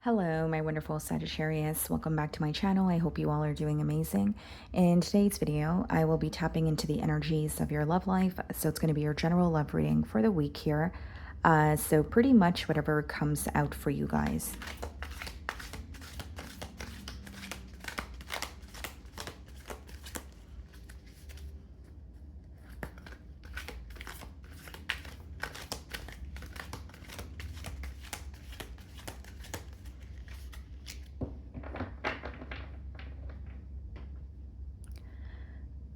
Hello, my wonderful Sagittarius. Welcome back to my channel. I hope you all are doing amazing. In today's video, I will be tapping into the energies of your love life. So it's going to be your general love reading for the week here. So pretty much whatever comes out for you guys.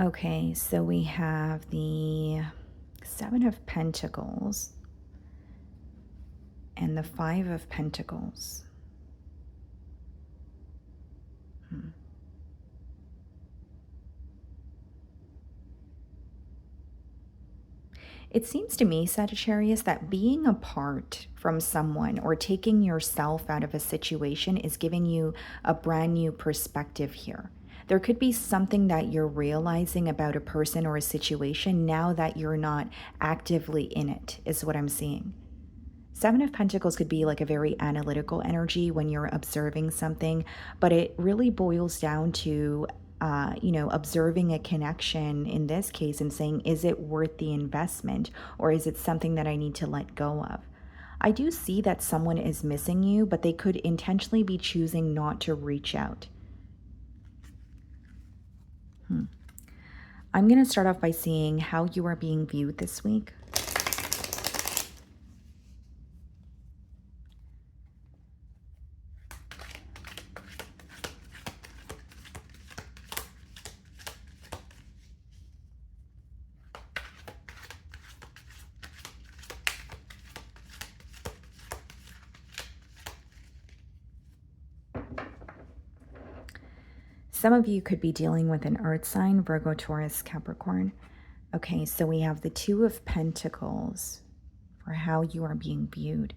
Okay, so we have the Seven of Pentacles and the Five of Pentacles. It seems to me, Sagittarius, that being apart from someone or taking yourself out of a situation is giving you a brand new perspective here. There could be something that you're realizing about a person or a situation now that you're not actively in it, is what I'm seeing. Seven of Pentacles could be like a very analytical energy when you're observing something, but it really boils down to observing a connection in this case and saying, is it worth the investment, or is it something that I need to let go of? I do see that someone is missing you, but they could intentionally be choosing not to reach out. I'm going to start off by seeing how you are being viewed this week. Some of you could be dealing with an earth sign, Virgo, Taurus, Capricorn. Okay, so we have the Two of Pentacles for how you are being viewed.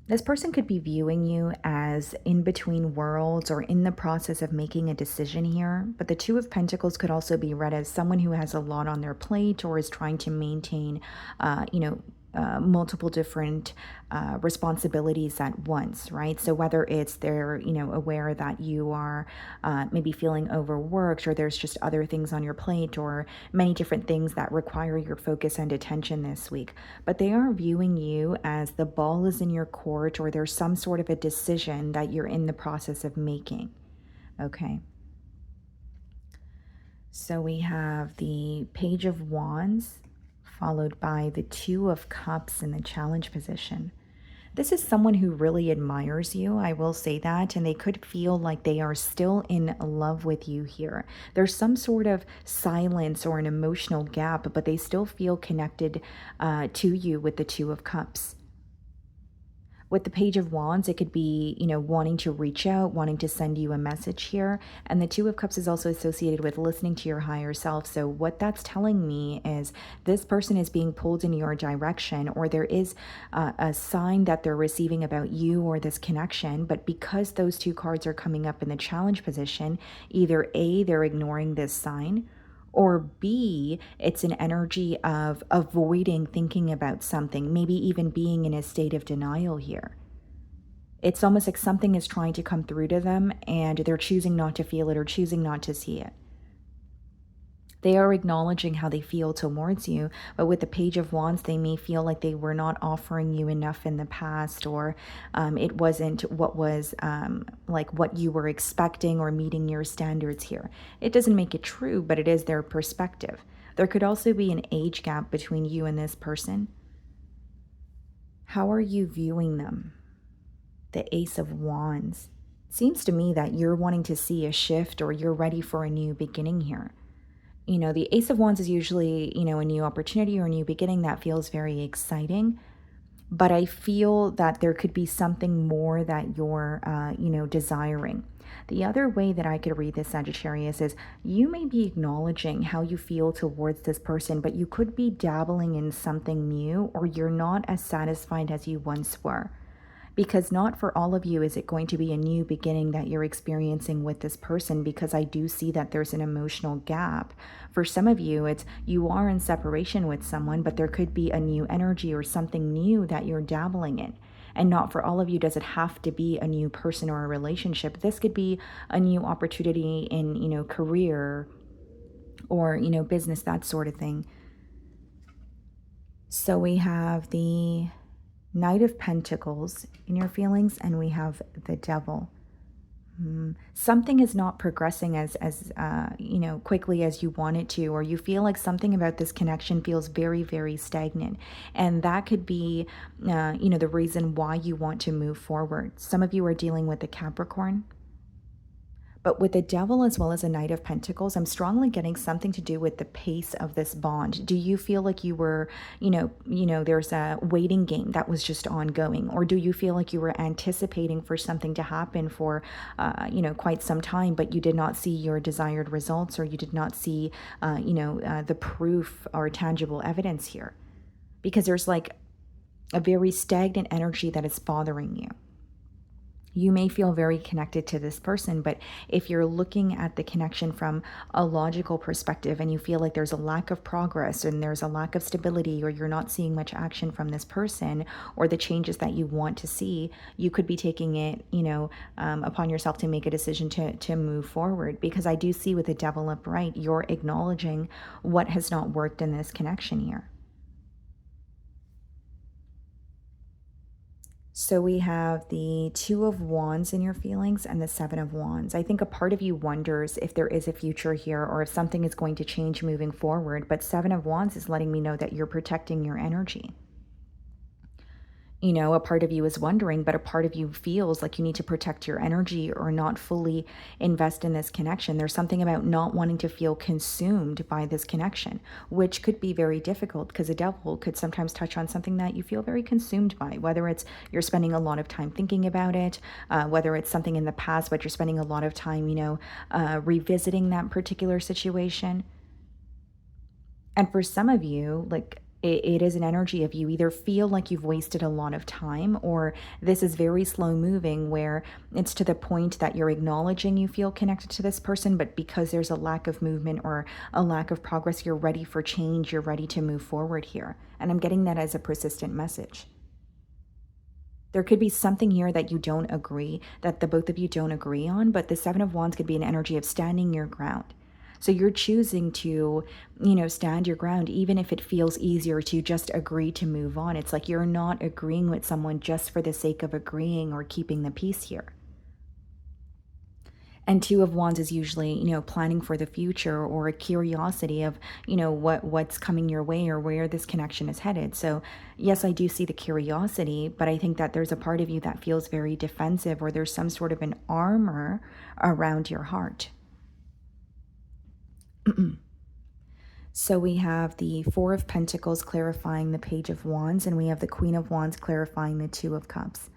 This person could be viewing you as in between worlds or in the process of making a decision here. But the Two of Pentacles could also be read as someone who has a lot on their plate or is trying to maintain, multiple different responsibilities at once, right? So whether it's they're, aware that you are maybe feeling overworked, or there's just other things on your plate, or many different things that require your focus and attention this week. But they are viewing you as the ball is in your court, or there's some sort of a decision that you're in the process of making. Okay. So we have the Page of Wands, followed by the Two of Cups in the challenge position. This is someone who really admires you, I will say that, and they could feel like they are still in love with you here. There's some sort of silence or an emotional gap, but they still feel connected to you with the Two of Cups. With the Page of Wands, it could be, wanting to reach out, wanting to send you a message here. And the Two of Cups is also associated with listening to your higher self. So what that's telling me is this person is being pulled in your direction, or there is a sign that they're receiving about you or this connection. But because those two cards are coming up in the challenge position, either A, they're ignoring this sign, or B, it's an energy of avoiding thinking about something, maybe even being in a state of denial here. It's almost like something is trying to come through to them and they're choosing not to feel it or choosing not to see it. They are acknowledging how they feel towards you, but with the Page of Wands, they may feel like they were not offering you enough in the past, or it wasn't what was like what you were expecting or meeting your standards here. It doesn't make it true, but it is their perspective. There could also be an age gap between you and this person. How are you viewing them? The Ace of Wands. It seems to me that you're wanting to see a shift, or you're ready for a new beginning here. The Ace of Wands is usually, a new opportunity or a new beginning that feels very exciting. But I feel that there could be something more that you're, desiring. The other way that I could read this, Sagittarius, is you may be acknowledging how you feel towards this person, but you could be dabbling in something new, or you're not as satisfied as you once were. Because not for all of you is it going to be a new beginning that you're experiencing with this person, because I do see that there's an emotional gap. For some of you, it's you are in separation with someone, but there could be a new energy or something new that you're dabbling in. And not for all of you does it have to be a new person or a relationship. This could be a new opportunity in, career or, business, that sort of thing. So we have the Knight of Pentacles in your feelings, and we have the Devil. Something is not progressing as quickly as you want it to, or you feel like something about this connection feels very, very stagnant, and that could be the reason why you want to move forward. Some of you are dealing with the Capricorn. But with the Devil as well as a Knight of Pentacles, I'm strongly getting something to do with the pace of this bond. Do you feel like you were, there's a waiting game that was just ongoing? Or do you feel like you were anticipating for something to happen for, quite some time, but you did not see your desired results, or you did not see, the proof or tangible evidence here? Because there's like a very stagnant energy that is bothering you. You may feel very connected to this person, but if you're looking at the connection from a logical perspective and you feel like there's a lack of progress and there's a lack of stability, or you're not seeing much action from this person or the changes that you want to see, you could be taking it, upon yourself to make a decision to move forward. Because I do see with the Devil upright, you're acknowledging what has not worked in this connection here. So we have the Two of Wands in your feelings and the Seven of Wands. I think a part of you wonders if there is a future here, or if something is going to change moving forward. But Seven of Wands is letting me know that you're protecting your energy. A part of you is wondering, but a part of you feels like you need to protect your energy or not fully invest in this connection. There's something about not wanting to feel consumed by this connection, which could be very difficult, because the Devil could sometimes touch on something that you feel very consumed by, whether it's you're spending a lot of time thinking about it, whether it's something in the past, but you're spending a lot of time, revisiting that particular situation. And for some of you, like, it is an energy of you either feel like you've wasted a lot of time, or this is very slow moving, where it's to the point that you're acknowledging you feel connected to this person, but because there's a lack of movement or a lack of progress, you're ready for change, you're ready to move forward here. And I'm getting that as a persistent message. There could be something here that you don't agree, that the both of you don't agree on, but the Seven of Wands could be an energy of standing your ground. So you're choosing to, stand your ground, even if it feels easier to just agree to move on. It's like you're not agreeing with someone just for the sake of agreeing or keeping the peace here. And Two of Wands is usually, planning for the future, or a curiosity of, what's coming your way or where this connection is headed. So yes, I do see the curiosity, but I think that there's a part of you that feels very defensive, or there's some sort of an armor around your heart. So we have the Four of Pentacles clarifying the Page of Wands, and we have the Queen of Wands clarifying the Two of Cups.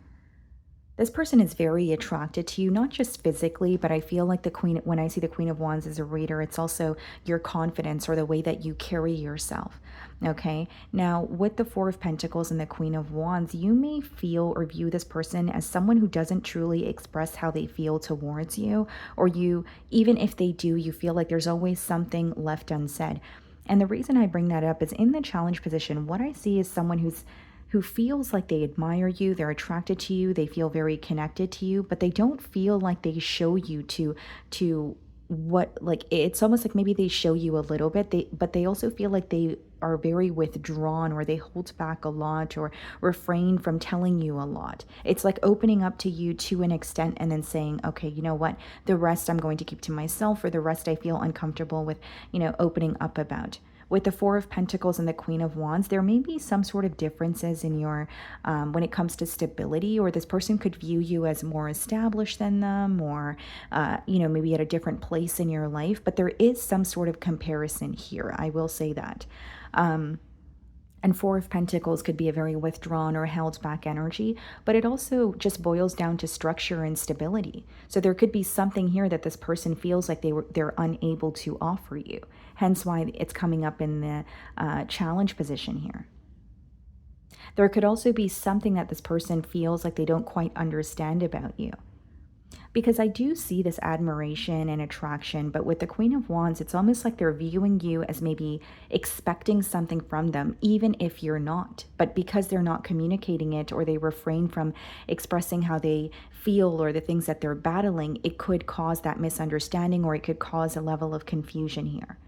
This person is very attracted to you, not just physically, but I feel like when I see the Queen of Wands as a reader, it's also your confidence or the way that you carry yourself. Okay. Now, with the Four of Pentacles and the Queen of Wands, you may feel or view this person as someone who doesn't truly express how they feel towards you, or even if they do, you feel like there's always something left unsaid. And the reason I bring that up is, in the challenge position, what I see is someone who feels like they admire you, they're attracted to you, they feel very connected to you, but they don't feel like they show you to what, like, it's almost like maybe they show you a little bit, but they also feel like they are very withdrawn, or they hold back a lot, or refrain from telling you a lot. It's like opening up to you to an extent and then saying, okay, you know what, the rest I'm going to keep to myself, or the rest I feel uncomfortable with, opening up about. With the Four of Pentacles and the Queen of Wands, there may be some sort of differences in your, when it comes to stability, or this person could view you as more established than them, or, maybe at a different place in your life. But there is some sort of comparison here. I will say that. And Four of Pentacles could be a very withdrawn or held back energy, but it also just boils down to structure and stability. So there could be something here that this person feels like they're unable to offer you. Hence why it's coming up in the challenge position here. There could also be something that this person feels like they don't quite understand about you. Because I do see this admiration and attraction, but with the Queen of Wands, it's almost like they're viewing you as maybe expecting something from them, even if you're not. But because they're not communicating it, or they refrain from expressing how they feel or the things that they're battling, it could cause that misunderstanding, or it could cause a level of confusion here.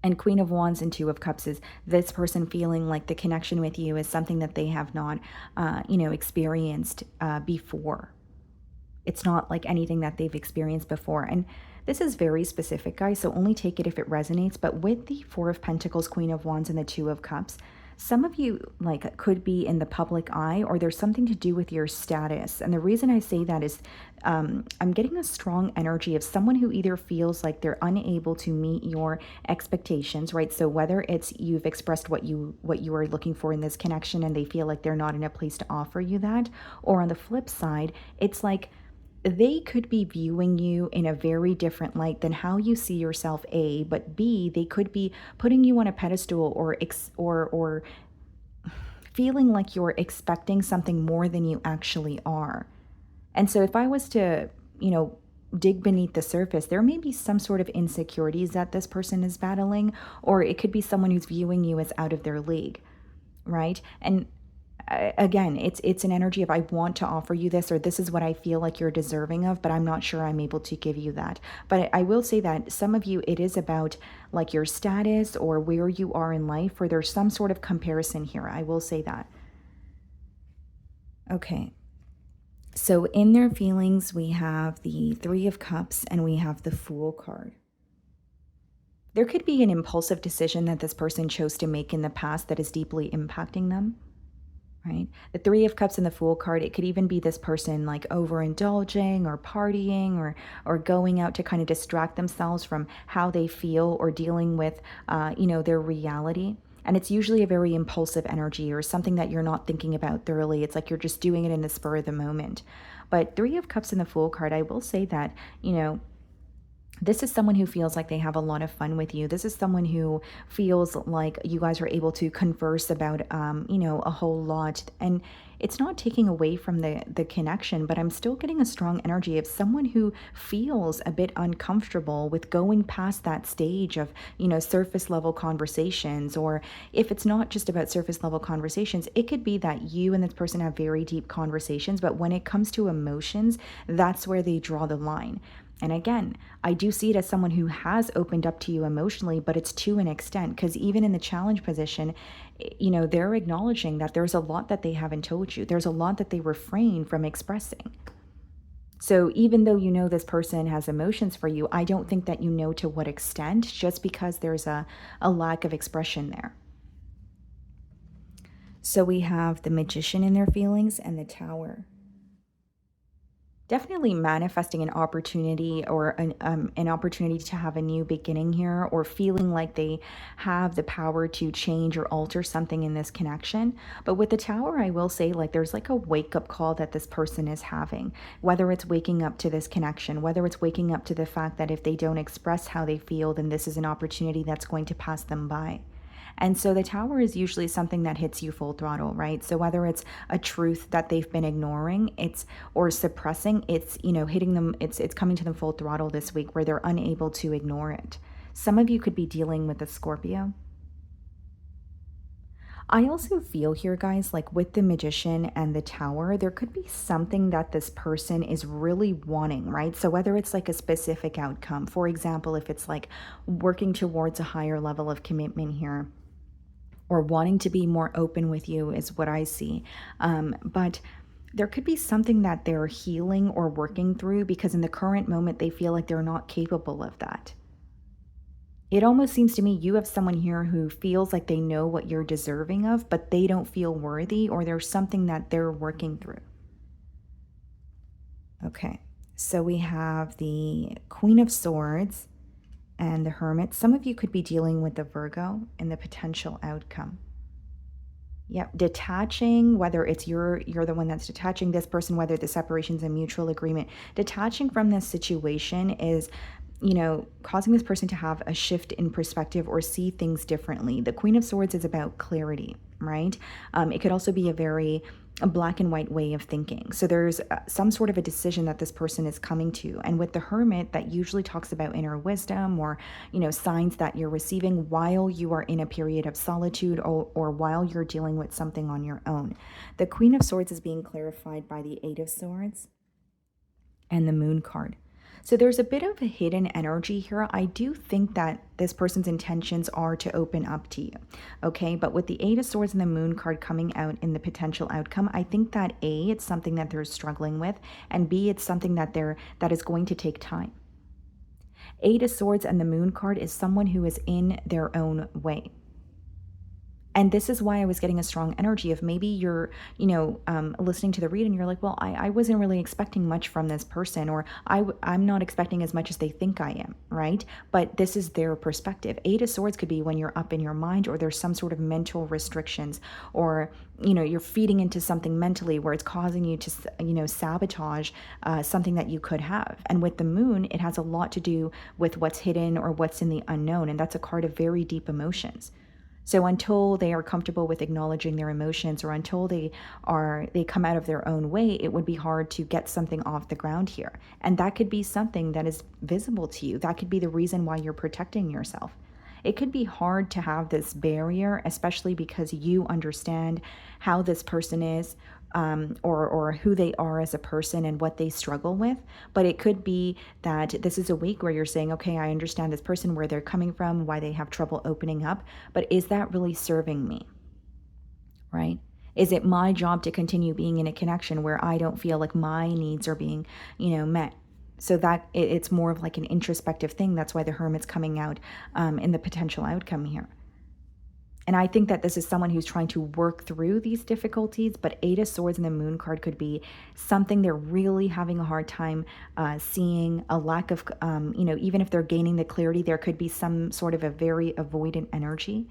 And Queen of Wands and Two of Cups is this person feeling like the connection with you is something that they have not, experienced before. It's not like anything that they've experienced before. And this is very specific, guys, so only take it if it resonates. But with the Four of Pentacles, Queen of Wands, and the Two of Cups, some of you like could be in the public eye, or there's something to do with your status. And the reason I say that is I'm getting a strong energy of someone who either feels like they're unable to meet your expectations, right? So whether it's you've expressed what you are looking for in this connection and they feel like they're not in a place to offer you that, or on the flip side, it's like they could be viewing you in a very different light than how you see yourself, A, but B, they could be putting you on a pedestal, or feeling like you're expecting something more than you actually are. And so if I was to, dig beneath the surface, there may be some sort of insecurities that this person is battling, or it could be someone who's viewing you as out of their league, right? And again, it's an energy of I want to offer you this, or this is what I feel like you're deserving of, but I'm not sure I'm able to give you that. But I will say that some of you, it is about like your status or where you are in life, or there's some sort of comparison here. I will say that. Okay. So in their feelings, we have the Three of Cups and we have the Fool card. There could be an impulsive decision that this person chose to make in the past that is deeply impacting them. Right? The Three of Cups and the Fool card, it could even be this person like overindulging or partying, or going out to kind of distract themselves from how they feel, or dealing with their reality. And it's usually a very impulsive energy, or something that you're not thinking about thoroughly. It's like you're just doing it in the spur of the moment. But Three of Cups and the Fool card, I will say that, this is someone who feels like they have a lot of fun with you. This is someone who feels like you guys are able to converse about, a whole lot. And it's not taking away from the connection, but I'm still getting a strong energy of someone who feels a bit uncomfortable with going past that stage of, surface level conversations. Or if it's not just about surface level conversations, it could be that you and this person have very deep conversations, but when it comes to emotions, that's where they draw the line. And again, I do see it as someone who has opened up to you emotionally, but it's to an extent, because even in the challenge position, they're acknowledging that there's a lot that they haven't told you. There's a lot that they refrain from expressing. So even though this person has emotions for you, I don't think that you know to what extent, just because there's a lack of expression there. So we have the Magician in their feelings and the Tower. Definitely manifesting an opportunity, or an opportunity to have a new beginning here, or feeling like they have the power to change or alter something in this connection. But with the Tower, I will say, like, there's like a wake-up call that this person is having, whether it's waking up to this connection, whether it's waking up to the fact that if they don't express how they feel, then this is an opportunity that's going to pass them by. And so the Tower is usually something that hits you full throttle, right? So whether it's a truth that they've been ignoring, or suppressing, it's, hitting them, it's coming to them full throttle this week, where they're unable to ignore it. Some of you could be dealing with a Scorpio. I also feel here, guys, like with the Magician and the Tower, there could be something that this person is really wanting, right? So whether it's like a specific outcome, for example, if it's like working towards a higher level of commitment here, or wanting to be more open with you, is what I see. But there could be something that they're healing or working through, because in the current moment, they feel like they're not capable of that. It almost seems to me you have someone here who feels like they know what you're deserving of, but they don't feel worthy, or there's something that they're working through. Okay, so we have the Queen of Swords and the Hermit. Some of you could be dealing with the Virgo and the potential outcome. Yep, detaching, whether it's you're the one that's detaching this person, whether the separation's a mutual agreement. Detaching from this situation is, causing this person to have a shift in perspective or see things differently. The Queen of Swords is about clarity, right? It could also be a very a black and white way of thinking. So there's some sort of a decision that this person is coming to. And with the Hermit, that usually talks about inner wisdom, or, signs that you're receiving while you are in a period of solitude, or while you're dealing with something on your own. The Queen of Swords is being clarified by the Eight of Swords and the Moon card. So there's a bit of a hidden energy here. I do think that this person's intentions are to open up to you, okay? But with the Eight of Swords and the Moon card coming out in the potential outcome, I think that A, it's something that they're struggling with, and B, it's something that is going to take time. Eight of Swords and the Moon card is someone who is in their own way. And this is why I was getting a strong energy of maybe you're, listening to the read and you're like, well, I wasn't really expecting much from this person, or I'm not expecting as much as they think I am, right? But this is their perspective. Eight of Swords could be when you're up in your mind, or there's some sort of mental restrictions, or, you're feeding into something mentally where it's causing you to, sabotage something that you could have. And with the Moon, it has a lot to do with what's hidden or what's in the unknown. And that's a card of very deep emotions. So until they are comfortable with acknowledging their emotions, or until they come out of their own way, it would be hard to get something off the ground here. And that could be something that is visible to you. That could be the reason why you're protecting yourself. It could be hard to have this barrier, especially because you understand how this person is, or who they are as a person and what they struggle with. But it could be that this is a week where you're saying, okay, I understand this person, where they're coming from, why they have trouble opening up, but is that really serving me, right? Is it my job to continue being in a connection where I don't feel like my needs are being, met? So that it's more of like an introspective thing. That's why the Hermit's coming out in the potential outcome here. And I think that this is someone who's trying to work through these difficulties, but Eight of Swords and the Moon card could be something they're really having a hard time seeing, a lack of, even if they're gaining the clarity, there could be some sort of a very avoidant energy.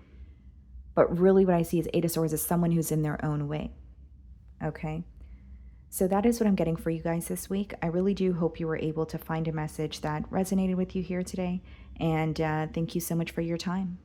But really what I see is Eight of Swords is someone who's in their own way, okay? So that is what I'm getting for you guys this week. I really do hope you were able to find a message that resonated with you here today. And thank you so much for your time.